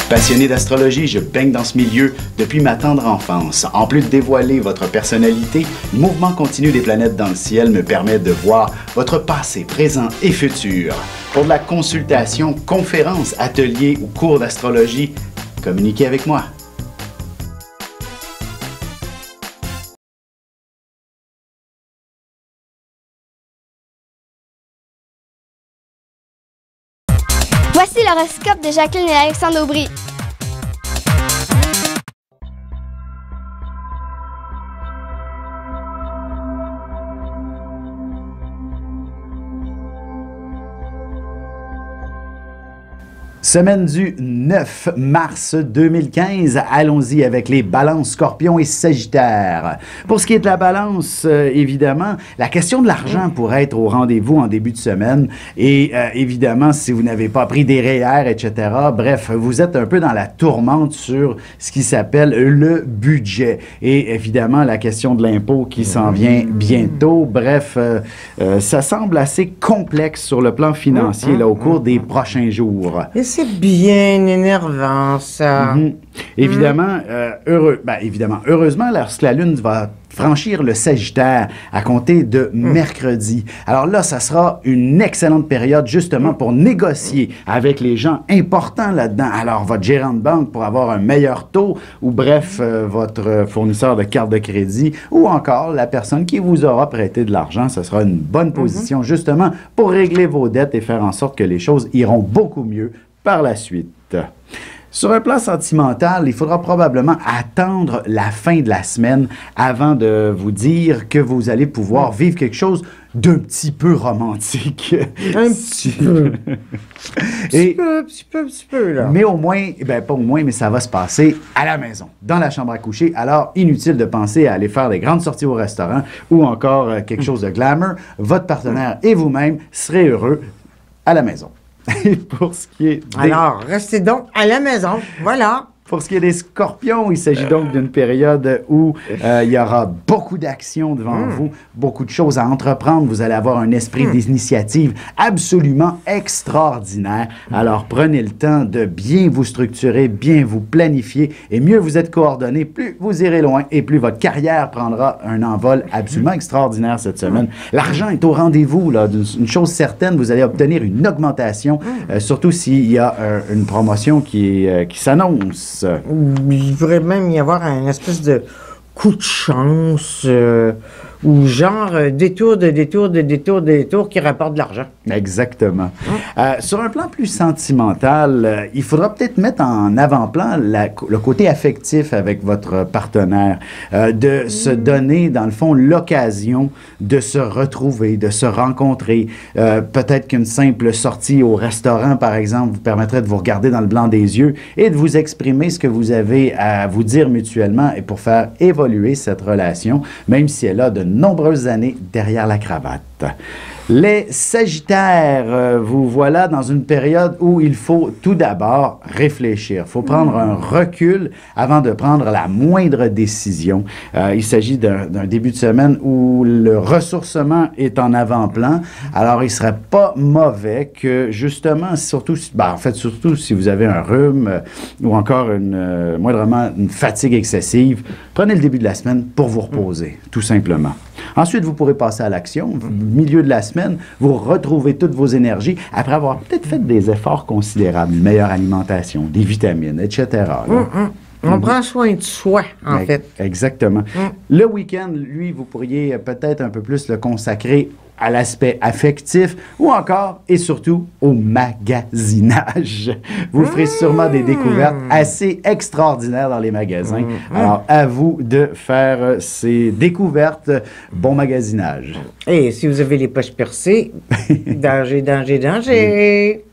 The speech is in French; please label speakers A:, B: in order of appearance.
A: Passionné d'astrologie, je baigne dans ce milieu depuis ma tendre enfance. En plus de dévoiler votre personnalité, le mouvement continu des planètes dans le ciel me permet de voir votre passé, présent et futur. Pour de la consultation, conférences, ateliers ou cours d'astrologie, communiquez avec moi.
B: Voici l'horoscope de Jacqueline et Alexandre Aubry.
A: Semaine du 9 mars 2015, allons-y avec les balances, scorpions et sagittaires. Pour ce qui est de la balance, évidemment, la question de l'argent pourrait être au rendez-vous en début de semaine. Et évidemment, si vous n'avez pas pris des REER, etc., bref, vous êtes un peu dans la tourmente sur ce qui s'appelle le budget. Et évidemment, la question de l'impôt qui s'en vient bientôt. Bref, ça semble assez complexe sur le plan financier là, au cours des prochains jours.
C: C'est bien énervant, ça.
A: Évidemment, heureusement, lorsque la Lune va franchir le Sagittaire à compter de mercredi. Alors là, ça sera une excellente période justement pour négocier avec les gens importants là-dedans. Alors, votre gérant de banque pour avoir un meilleur taux ou bref, votre fournisseur de carte de crédit ou encore la personne qui vous aura prêté de l'argent. Ce sera une bonne position justement pour régler vos dettes et faire en sorte que les choses iront beaucoup mieux par la suite. Sur un plan sentimental, il faudra probablement attendre la fin de la semaine avant de vous dire que vous allez pouvoir vivre quelque chose d'un petit peu romantique.
C: Un petit peu. Petit peu, là.
A: Mais au moins, pas au moins, mais ça va se passer à la maison, dans la chambre à coucher. Alors, inutile de penser à aller faire des grandes sorties au restaurant ou encore quelque chose de glamour. Votre partenaire et vous-même serez heureux à la maison. Et pour ce qui est
C: Alors, restez donc à la maison, voilà.
A: Pour ce qui est des scorpions, il s'agit donc d'une période où il y aura beaucoup d'actions devant vous, beaucoup de choses à entreprendre. Vous allez avoir un esprit d'initiative absolument extraordinaire. Alors, prenez le temps de bien vous structurer, bien vous planifier. Et mieux vous êtes coordonné, plus vous irez loin et plus votre carrière prendra un envol absolument extraordinaire cette semaine. L'argent est au rendez-vous, là. Une chose certaine, vous allez obtenir une augmentation, surtout s'il y a une promotion qui s'annonce.
C: Il pourrait même y avoir un espèce de coup de chance ou genre détour qui rapporte de l'argent.
A: Exactement. Sur un plan plus sentimental, il faudra peut-être mettre en avant-plan le côté affectif avec votre partenaire, de se donner, dans le fond, l'occasion de se retrouver, de se rencontrer. Peut-être qu'une simple sortie au restaurant, par exemple, vous permettrait de vous regarder dans le blanc des yeux et de vous exprimer ce que vous avez à vous dire mutuellement et pour faire évoluer cette relation, même si elle a de nombreuses années derrière la cravate. Les Sagittaires, vous voilà dans une période où il faut tout d'abord réfléchir. Il faut prendre un recul avant de prendre la moindre décision. Il s'agit d'un début de semaine où le ressourcement est en avant-plan. Alors, il ne serait pas mauvais que, justement, surtout si vous avez un rhume ou encore moindrement une fatigue excessive, prenez le début de la semaine pour vous reposer, tout simplement. Ensuite, vous pourrez passer à l'action. Au milieu de la semaine, vous retrouvez toutes vos énergies après avoir peut-être fait des efforts considérables, une meilleure alimentation, des vitamines, etc.
C: On prend soin de soi, en fait.
A: Exactement. Le week-end, lui, vous pourriez peut-être un peu plus le consacrer à l'aspect affectif ou encore et surtout au magasinage. Vous ferez sûrement des découvertes assez extraordinaires dans les magasins. Alors, à vous de faire ces découvertes. Bon magasinage.
C: Et si vous avez les poches percées, danger, danger, danger!